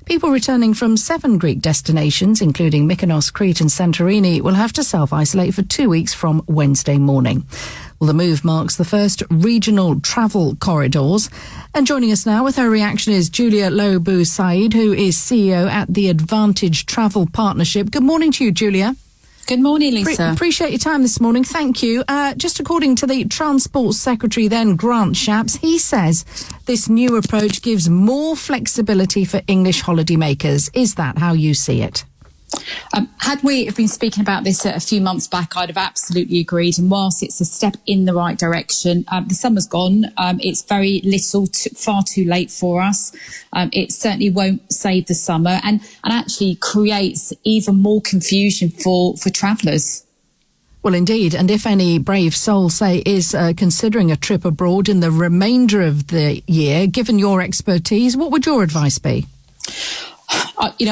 People returning from 7 Greek destinations, including Mykonos, Crete and Santorini, will have to self-isolate for 2 weeks from Wednesday morning. Well, the move marks the first regional travel corridors. And joining us now with her reaction is Julia Lobu-Said, who is CEO at the Advantage Travel Partnership. Good morning to you, Julia. Good morning, Lisa. Appreciate your time this morning. Thank you. Just according to the Transport Secretary then, Grant Shapps, he says this new approach gives more flexibility for English holidaymakers. Is that how you see it? Had we been speaking about this a few months back, I'd have absolutely agreed. And whilst it's a step in the right direction, the summer's gone. It's very little, far too late for us. It certainly won't save the summer and actually creates even more confusion for travellers. Well, indeed. And if any brave soul, say, is considering a trip abroad in the remainder of the year, given your expertise, what would your advice be?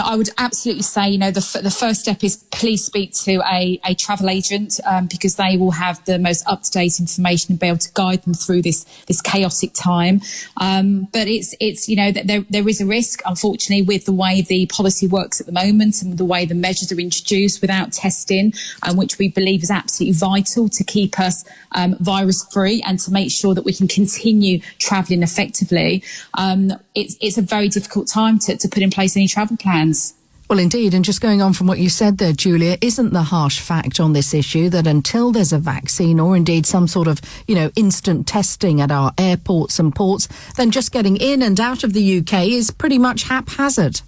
I would absolutely say, the first step is please speak to a travel agent because they will have the most up-to-date information and be able to guide them through this chaotic time. But it's there is a risk, unfortunately, with the way the policy works at the moment and the way the measures are introduced without testing, which we believe is absolutely vital to keep us virus-free and to make sure that we can continue travelling effectively. It's a very difficult time to put in place any travel plans. Well, indeed. And just going on from what you said there, Julia, isn't the harsh fact on this issue that until there's a vaccine or indeed some sort of, instant testing at our airports and ports, then just getting in and out of the UK is pretty much haphazard?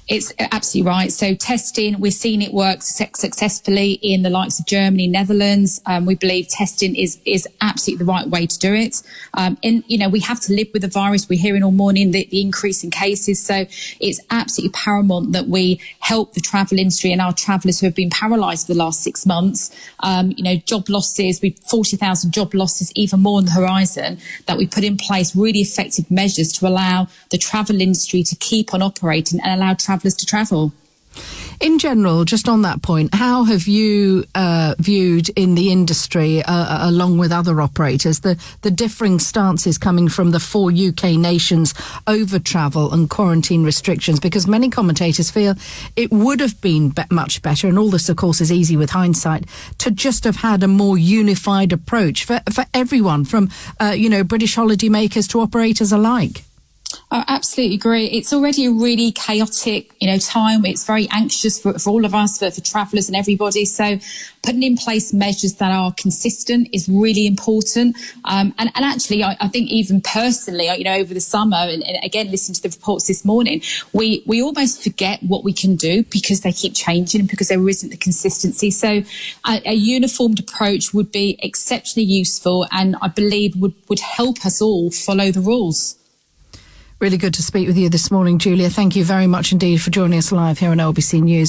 It's absolutely right. So testing, we're seeing it work successfully in the likes of Germany, Netherlands. We believe testing is absolutely the right way to do it. We have to live with the virus. We're hearing all morning the increase in cases. So it's absolutely paramount that we help the travel industry and our travellers who have been paralysed for the last 6 months. Job losses, we've 40,000 job losses, even more on the horizon, that we put in place really effective measures to allow the travel industry to keep on operating and allow travellers to travel. In general, just on that point, how have you viewed in the industry, along with other operators, the differing stances coming from the 4 UK nations over travel and quarantine restrictions? Because many commentators feel it would have been much better, and all this, of course, is easy with hindsight, to just have had a more unified approach for everyone, from British holidaymakers to operators alike. I absolutely agree. It's already a really chaotic, time. It's very anxious for all of us, for travellers and everybody. So putting in place measures that are consistent is really important. And actually, I think even personally, over the summer, and again, listening to the reports this morning, we almost forget what we can do because they keep changing and because there isn't the consistency. So a uniformed approach would be exceptionally useful and I believe would help us all follow the rules. Really good to speak with you this morning, Julia. Thank you very much indeed for joining us live here on LBC News.